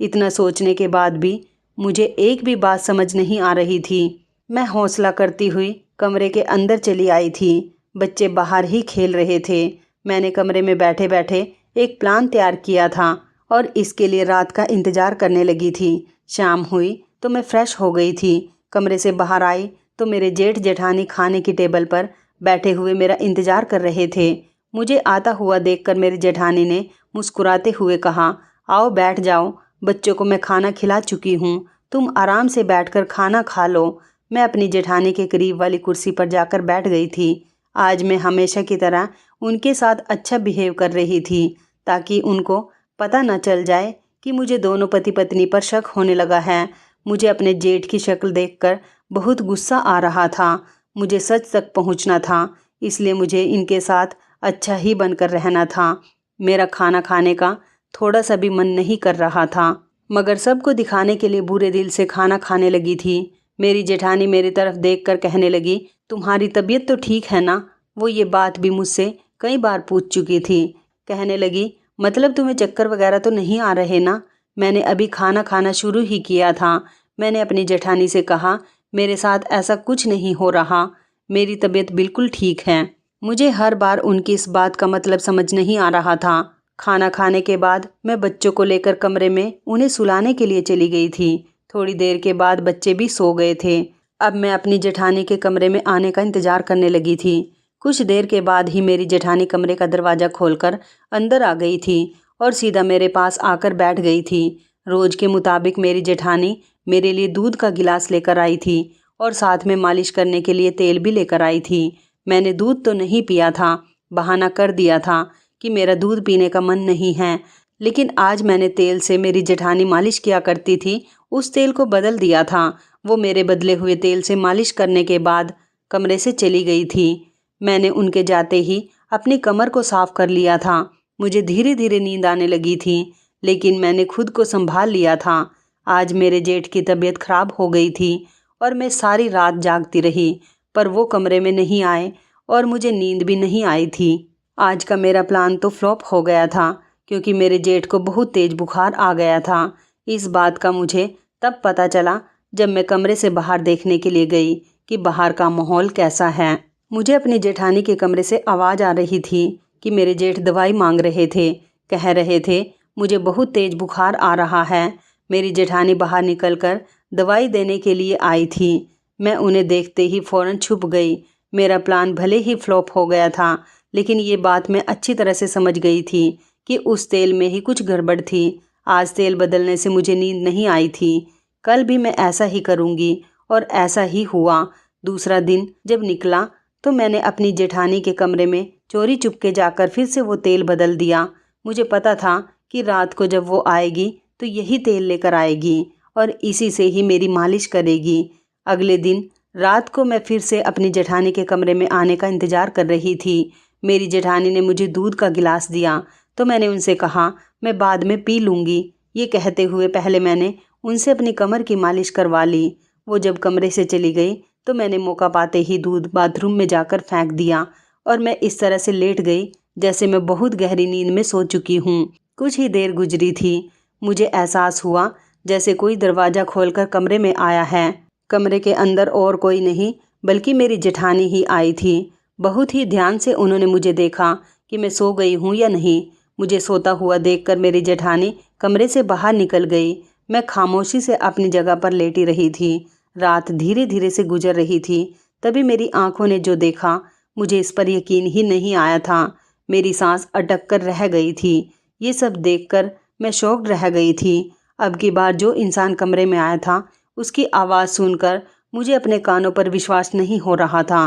इतना सोचने के बाद भी मुझे एक भी बात समझ नहीं आ रही थी। मैं हौसला करती हुई कमरे के अंदर चली आई थी। बच्चे बाहर ही खेल रहे थे। मैंने कमरे में बैठे बैठे एक प्लान तैयार किया था और इसके लिए रात का इंतज़ार करने लगी थी। शाम हुई तो मैं फ्रेश हो गई थी। कमरे से बाहर आई तो मेरे जेठ जेठानी खाने की टेबल पर बैठे हुए मेरा इंतज़ार कर रहे थे। मुझे आता हुआ देखकर मेरी जेठानी ने मुस्कुराते हुए कहा, आओ बैठ जाओ, बच्चों को मैं खाना खिला चुकी हूँ, तुम आराम से बैठकर खाना खा लो। मैं अपनी जेठानी के करीब वाली कुर्सी पर जाकर बैठ गई थी। आज मैं हमेशा की तरह उनके साथ अच्छा बिहेव कर रही थी ताकि उनको पता न चल जाए कि मुझे दोनों पति पत्नी पर शक होने लगा है। मुझे अपने जेठ की शक्ल देखकर बहुत गुस्सा आ रहा था। मुझे सच तक पहुंचना था, इसलिए मुझे इनके साथ अच्छा ही बनकर रहना था। मेरा खाना खाने का थोड़ा सा भी मन नहीं कर रहा था मगर सबको दिखाने के लिए बुरे दिल से खाना खाने लगी थी। मेरी जेठानी मेरी तरफ देखकर कहने लगी, तुम्हारी तबीयत तो ठीक है ना? वो ये बात भी मुझसे कई बार पूछ चुकी थी। कहने लगी, मतलब तुम्हें चक्कर वगैरह तो नहीं आ रहे ना? मैंने अभी खाना खाना शुरू ही किया था। मैंने अपनी जेठानी से कहा, मेरे साथ ऐसा कुछ नहीं हो रहा, मेरी तबीयत बिल्कुल ठीक है। मुझे हर बार उनकी इस बात का मतलब समझ नहीं आ रहा था। खाना खाने के बाद मैं बच्चों को लेकर कमरे में उन्हें सुलाने के लिए चली गई थी। थोड़ी देर के बाद बच्चे भी सो गए थे। अब मैं अपनी जेठानी के कमरे में आने का इंतज़ार करने लगी थी। कुछ देर के बाद ही मेरी जेठानी कमरे का दरवाज़ा खोलकर अंदर आ गई थी और सीधा मेरे पास आकर बैठ गई थी। रोज़ के मुताबिक मेरी जेठानी मेरे लिए दूध का गिलास लेकर आई थी और साथ में मालिश करने के लिए तेल भी लेकर आई थी। मैंने दूध तो नहीं पिया था, बहाना कर दिया था कि मेरा दूध पीने का मन नहीं है। लेकिन आज मैंने तेल से मेरी जेठानी मालिश किया करती थी उस तेल को बदल दिया था। वो मेरे बदले हुए तेल से मालिश करने के बाद कमरे से चली गई थी। मैंने उनके जाते ही अपनी कमर को साफ कर लिया था। मुझे धीरे धीरे नींद आने लगी थी, लेकिन मैंने खुद को संभाल लिया था। आज मेरे जेठ की तबीयत खराब हो गई थी और मैं सारी रात जागती रही, पर वो कमरे में नहीं आए और मुझे नींद भी नहीं आई थी। आज का मेरा प्लान तो फ्लॉप हो गया था क्योंकि मेरे जेठ को बहुत तेज बुखार आ गया था। इस बात का मुझे तब पता चला जब मैं कमरे से बाहर देखने के लिए गई कि बाहर का माहौल कैसा है। मुझे अपनी जेठानी के कमरे से आवाज़ आ रही थी कि मेरे जेठ दवाई मांग रहे थे। कह रहे थे, मुझे बहुत तेज बुखार आ रहा है। मेरी जेठानी बाहर निकलकर दवाई देने के लिए आई थी। मैं उन्हें देखते ही फ़ौरन छुप गई। मेरा प्लान भले ही फ्लॉप हो गया था, लेकिन ये बात मैं अच्छी तरह से समझ गई थी कि उस तेल में ही कुछ गड़बड़ थी। आज तेल बदलने से मुझे नींद नहीं आई थी। कल भी मैं ऐसा ही करूँगी और ऐसा ही हुआ। दूसरा दिन जब निकला तो मैंने अपनी जेठानी के कमरे में चोरी चुपके जाकर फिर से वो तेल बदल दिया। मुझे पता था कि रात को जब वो आएगी तो यही तेल लेकर आएगी और इसी से ही मेरी मालिश करेगी। अगले दिन रात को मैं फिर से अपनी जेठानी के कमरे में आने का इंतज़ार कर रही थी। मेरी जेठानी ने मुझे दूध का गिलास दिया तो मैंने उनसे कहा, मैं बाद में पी लूँगी। ये कहते हुए पहले मैंने उनसे अपनी कमर की मालिश करवा ली। वो जब कमरे से चली गई तो मैंने मौका पाते ही दूध बाथरूम में जाकर फेंक दिया और मैं इस तरह से लेट गई जैसे मैं बहुत गहरी नींद में सो चुकी हूँ। कुछ ही देर गुजरी थी, मुझे एहसास हुआ जैसे कोई दरवाज़ा खोलकर कमरे में आया है। कमरे के अंदर और कोई नहीं बल्कि मेरी जेठानी ही आई थी। बहुत ही ध्यान से उन्होंने मुझे देखा कि मैं सो गई हूँ या नहीं। मुझे सोता हुआ देखकर मेरी जेठानी कमरे से बाहर निकल गई। मैं खामोशी से अपनी जगह पर लेटी रही थी। रात धीरे धीरे से गुजर रही थी। तभी मेरी आंखों ने जो देखा, मुझे इस पर यकीन ही नहीं आया था। मेरी सांस अटक कर रह गई थी। ये सब देखकर मैं शॉक्ड रह गई थी। अब की बार जो इंसान कमरे में आया था, उसकी आवाज़ सुनकर मुझे अपने कानों पर विश्वास नहीं हो रहा था।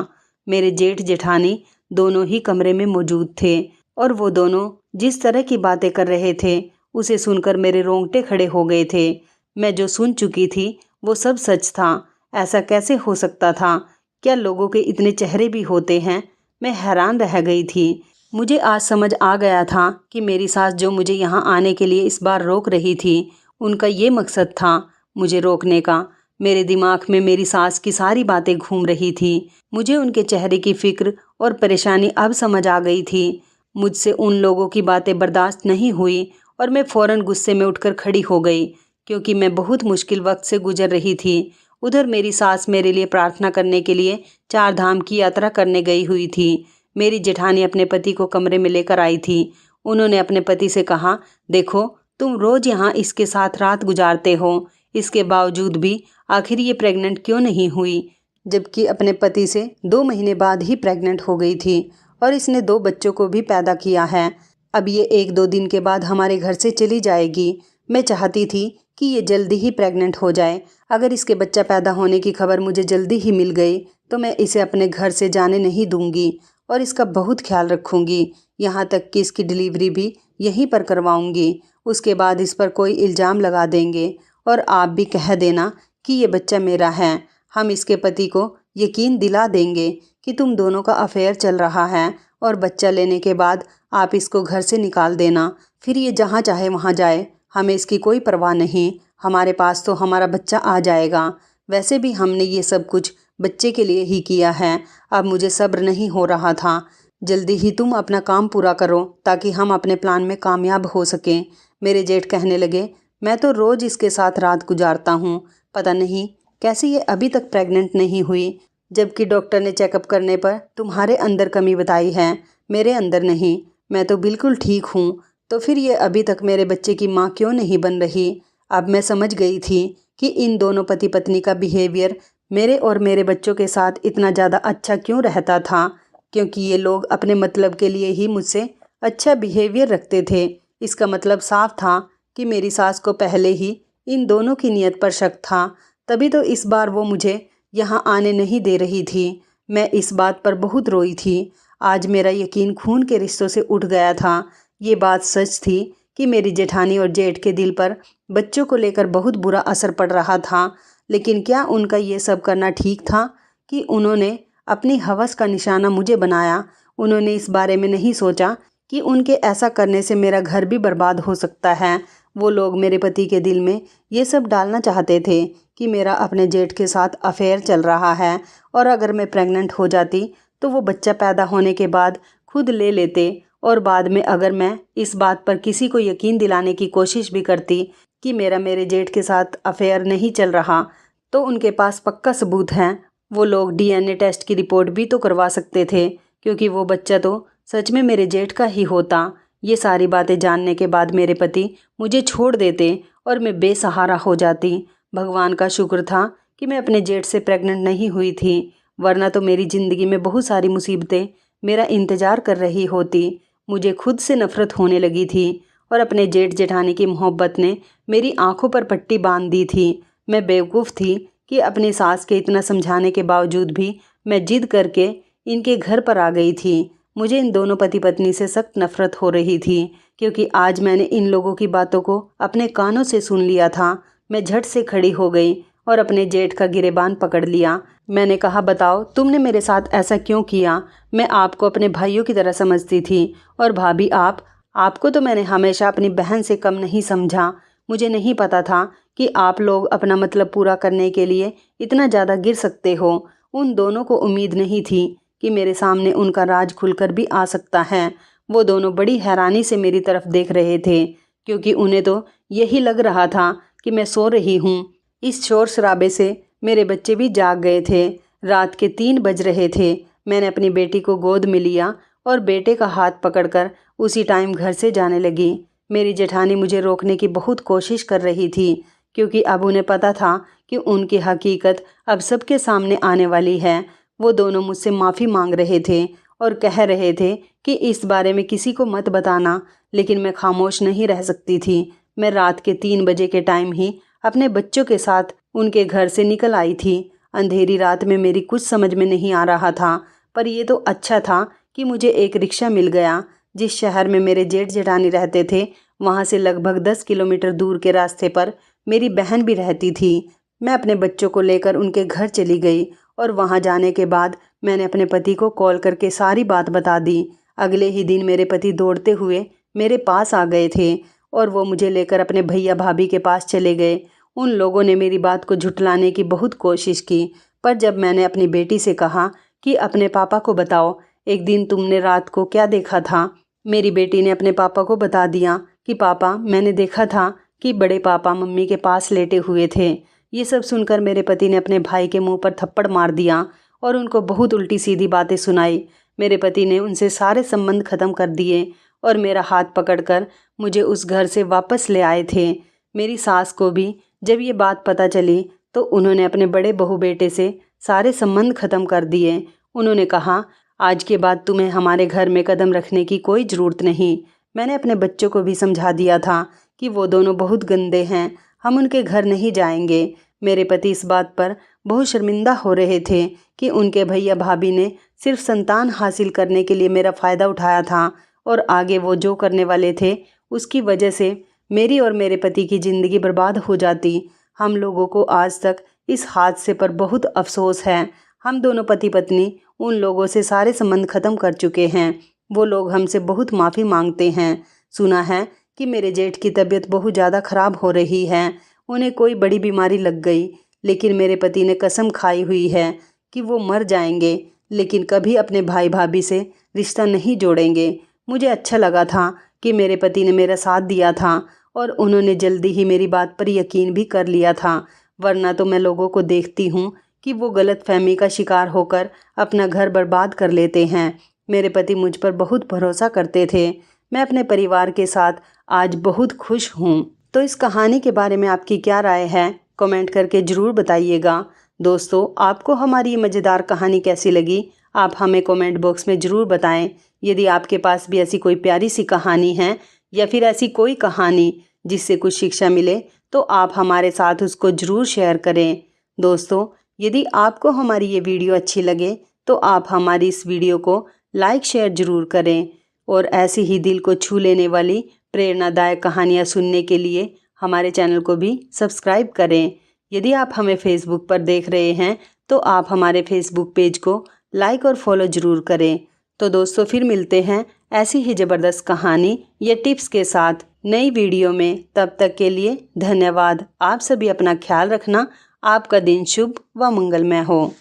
मेरे जेठ जेठानी दोनों ही कमरे में मौजूद थे और वो दोनों जिस तरह की बातें कर रहे थे, उसे सुनकर मेरे रोंगटे खड़े हो गए थे। मैं जो सुन चुकी थी वो सब सच था। ऐसा कैसे हो सकता था? क्या लोगों के इतने चेहरे भी होते हैं? मैं हैरान रह गई थी। मुझे आज समझ आ गया था कि मेरी सास जो मुझे यहाँ आने के लिए इस बार रोक रही थी, उनका ये मकसद था मुझे रोकने का। मेरे दिमाग में मेरी सास की सारी बातें घूम रही थी। मुझे उनके चेहरे की फिक्र और परेशानी अब समझ आ गई थी। मुझसे उन लोगों की बातें बर्दाश्त नहीं हुई और मैं फ़ौरन गुस्से में उठकर खड़ी हो गई, क्योंकि मैं बहुत मुश्किल वक्त से गुजर रही थी। उधर मेरी सास मेरे लिए प्रार्थना करने के लिए 4 धाम की यात्रा करने गई हुई थी। मेरी जेठानी अपने पति को कमरे में लेकर आई थी। उन्होंने अपने पति से कहा, देखो, तुम रोज़ यहाँ इसके साथ रात गुजारते हो, इसके बावजूद भी आखिर ये प्रेग्नेंट क्यों नहीं हुई? जबकि अपने पति से 2 महीने बाद ही प्रेग्नेंट हो गई थी और इसने 2 बच्चों को भी पैदा किया है। अब ये 1-2 दिन के बाद हमारे घर से चली जाएगी। मैं चाहती थी कि ये जल्दी ही प्रेग्नेंट हो जाए। अगर इसके बच्चा पैदा होने की खबर मुझे जल्दी ही मिल गई तो मैं इसे अपने घर से जाने नहीं दूंगी और इसका बहुत ख्याल रखूंगी, यहाँ तक कि इसकी डिलीवरी भी यहीं पर करवाऊंगी। उसके बाद इस पर कोई इल्ज़ाम लगा देंगे और आप भी कह देना कि ये बच्चा मेरा है। हम इसके पति को यकीन दिला देंगे कि तुम दोनों का अफेयर चल रहा है और बच्चा लेने के बाद आप इसको घर से निकाल देना। फिर ये जहाँ चाहे वहाँ जाए, हमें इसकी कोई परवाह नहीं। हमारे पास तो हमारा बच्चा आ जाएगा। वैसे भी हमने ये सब कुछ बच्चे के लिए ही किया है। अब मुझे सब्र नहीं हो रहा था। जल्दी ही तुम अपना काम पूरा करो ताकि हम अपने प्लान में कामयाब हो सकें। मेरे जेठ कहने लगे, मैं तो रोज़ इसके साथ रात गुजारता हूँ, पता नहीं कैसे ये अभी तक प्रेग्नेंट नहीं हुई, जबकि डॉक्टर ने चेकअप करने पर तुम्हारे अंदर कमी बताई है, मेरे अंदर नहीं। मैं तो बिल्कुल ठीक हूँ, तो फिर ये अभी तक मेरे बच्चे की माँ क्यों नहीं बन रही? अब मैं समझ गई थी कि इन दोनों पति पत्नी का बिहेवियर मेरे और मेरे बच्चों के साथ इतना ज़्यादा अच्छा क्यों रहता था, क्योंकि ये लोग अपने मतलब के लिए ही मुझसे अच्छा बिहेवियर रखते थे। इसका मतलब साफ था कि मेरी सास को पहले ही इन दोनों की नीयत पर शक था, तभी तो इस बार वो मुझे यहाँ आने नहीं दे रही थी। मैं इस बात पर बहुत रोई थी। आज मेरा यकीन खून के रिश्तों से उठ गया था। ये बात सच थी कि मेरी जेठानी और जेठ के दिल पर बच्चों को लेकर बहुत बुरा असर पड़ रहा था, लेकिन क्या उनका ये सब करना ठीक था कि उन्होंने अपनी हवस का निशाना मुझे बनाया? उन्होंने इस बारे में नहीं सोचा कि उनके ऐसा करने से मेरा घर भी बर्बाद हो सकता है। वो लोग मेरे पति के दिल में ये सब डालना चाहते थे कि मेरा अपने जेठ के साथ अफेयर चल रहा है और अगर मैं प्रेग्नेंट हो जाती तो वो बच्चा पैदा होने के बाद खुद ले लेते, और बाद में अगर मैं इस बात पर किसी को यकीन दिलाने की कोशिश भी करती कि मेरे जेठ के साथ अफेयर नहीं चल रहा, तो उनके पास पक्का सबूत है। वो लोग डीएनए टेस्ट की रिपोर्ट भी तो करवा सकते थे, क्योंकि वो बच्चा तो सच में मेरे जेठ का ही होता। ये सारी बातें जानने के बाद मेरे पति मुझे छोड़ देते और मैं बेसहारा हो जाती। भगवान का शुक्र था कि मैं अपने जेठ से प्रेग्नेंट नहीं हुई थी, वरना तो मेरी ज़िंदगी में बहुत सारी मुसीबतें मेरा इंतज़ार कर रही होती। मुझे खुद से नफ़रत होने लगी थी और अपने जेठ जेठानी की मोहब्बत ने मेरी आंखों पर पट्टी बांध दी थी। मैं बेवकूफ़ थी कि अपनी सास के इतना समझाने के बावजूद भी मैं जिद करके इनके घर पर आ गई थी। मुझे इन दोनों पति पत्नी से सख्त नफ़रत हो रही थी, क्योंकि आज मैंने इन लोगों की बातों को अपने कानों से सुन लिया था। मैं झट से खड़ी हो गई और अपने जेठ का गिरेबान पकड़ लिया। मैंने कहा, बताओ तुमने मेरे साथ ऐसा क्यों किया? मैं आपको अपने भाइयों की तरह समझती थी, और भाभी आपको तो मैंने हमेशा अपनी बहन से कम नहीं समझा। मुझे नहीं पता था कि आप लोग अपना मतलब पूरा करने के लिए इतना ज़्यादा गिर सकते हो। उन दोनों को उम्मीद नहीं थी कि मेरे सामने उनका राज खुलकर भी आ सकता है। वो दोनों बड़ी हैरानी से मेरी तरफ देख रहे थे, क्योंकि उन्हें तो यही लग रहा था कि मैं सो रही हूँ। इस शोर शराबे से मेरे बच्चे भी जाग गए थे। रात के 3 बज रहे थे। मैंने अपनी बेटी को गोद में लिया और बेटे का हाथ पकड़कर उसी टाइम घर से जाने लगी। मेरी जेठानी मुझे रोकने की बहुत कोशिश कर रही थी, क्योंकि अब उन्हें पता था कि उनकी हकीकत अब सबके सामने आने वाली है। वो दोनों मुझसे माफ़ी मांग रहे थे और कह रहे थे कि इस बारे में किसी को मत बताना, लेकिन मैं खामोश नहीं रह सकती थी। मैं रात के 3 बजे के टाइम ही अपने बच्चों के साथ उनके घर से निकल आई थी। अंधेरी रात में मेरी कुछ समझ में नहीं आ रहा था, पर ये तो अच्छा था कि मुझे एक रिक्शा मिल गया। जिस शहर में मेरे जेठ जेठानी रहते थे, वहाँ से लगभग 10 किलोमीटर दूर के रास्ते पर मेरी बहन भी रहती थी। मैं अपने बच्चों को लेकर उनके घर चली गई और वहाँ जाने के बाद मैंने अपने पति को कॉल करके सारी बात बता दी। अगले ही दिन मेरे पति दौड़ते हुए मेरे पास आ गए थे और वो मुझे लेकर अपने भैया भाभी के पास चले गए। उन लोगों ने मेरी बात को झुठलाने की बहुत कोशिश की, पर जब मैंने अपनी बेटी से कहा कि अपने पापा को बताओ, एक दिन तुमने रात को क्या देखा था, मेरी बेटी ने अपने पापा को बता दिया कि पापा, मैंने देखा था कि बड़े पापा मम्मी के पास लेटे हुए थे। ये सब सुनकर मेरे पति ने अपने भाई के मुंह पर थप्पड़ मार दिया और उनको बहुत उल्टी सीधी बातें सुनाई। मेरे पति ने उनसे सारे संबंध खत्म कर दिए और मेरा हाथ पकड़कर मुझे उस घर से वापस ले आए थे। मेरी सास को भी जब ये बात पता चली तो उन्होंने अपने बड़े बहू बेटे से सारे संबंध खत्म कर दिए। उन्होंने कहा, आज के बाद तुम्हें हमारे घर में कदम रखने की कोई ज़रूरत नहीं। मैंने अपने बच्चों को भी समझा दिया था कि वो दोनों बहुत गंदे हैं, हम उनके घर नहीं जाएंगे। मेरे पति इस बात पर बहुत शर्मिंदा हो रहे थे कि उनके भैया भाभी ने सिर्फ संतान हासिल करने के लिए मेरा फ़ायदा उठाया था और आगे वो जो करने वाले थे उसकी वजह से मेरी और मेरे पति की ज़िंदगी बर्बाद हो जाती। हम लोगों को आज तक इस हादसे पर बहुत अफसोस है। हम दोनों पति पत्नी उन लोगों से सारे संबंध खत्म कर चुके हैं। वो लोग हमसे बहुत माफ़ी मांगते हैं। सुना है कि मेरे जेठ की तबीयत बहुत ज़्यादा ख़राब हो रही है, उन्हें कोई बड़ी बीमारी लग गई, लेकिन मेरे पति ने कसम खाई हुई है कि वो मर जाएंगे, लेकिन कभी अपने भाई भाभी से रिश्ता नहीं जोड़ेंगे। मुझे अच्छा लगा था कि मेरे पति ने मेरा साथ दिया था और उन्होंने जल्दी ही मेरी बात पर यकीन भी कर लिया था, वरना तो मैं लोगों को देखती हूँ कि वो गलतफहमी का शिकार होकर अपना घर बर्बाद कर लेते हैं। मेरे पति मुझ पर बहुत भरोसा करते थे। मैं अपने परिवार के साथ आज बहुत खुश हूँ। तो इस कहानी के बारे में आपकी क्या राय है, कमेंट करके ज़रूर बताइएगा। दोस्तों, आपको हमारी ये मज़ेदार कहानी कैसी लगी, आप हमें कमेंट बॉक्स में ज़रूर बताएं। यदि आपके पास भी ऐसी कोई प्यारी सी कहानी है या फिर ऐसी कोई कहानी जिससे कुछ शिक्षा मिले, तो आप हमारे साथ उसको ज़रूर शेयर करें। दोस्तों, यदि आपको हमारी ये वीडियो अच्छी लगे तो आप हमारी इस वीडियो को लाइक शेयर ज़रूर करें और ऐसी ही दिल को छू लेने वाली प्रेरणादायक कहानियाँ सुनने के लिए हमारे चैनल को भी सब्सक्राइब करें। यदि आप हमें फेसबुक पर देख रहे हैं तो आप हमारे फेसबुक पेज को लाइक और फॉलो ज़रूर करें। तो दोस्तों, फिर मिलते हैं ऐसी ही ज़बरदस्त कहानी या टिप्स के साथ नई वीडियो में। तब तक के लिए धन्यवाद। आप सभी अपना ख्याल रखना। आपका दिन शुभ व मंगलमय हो।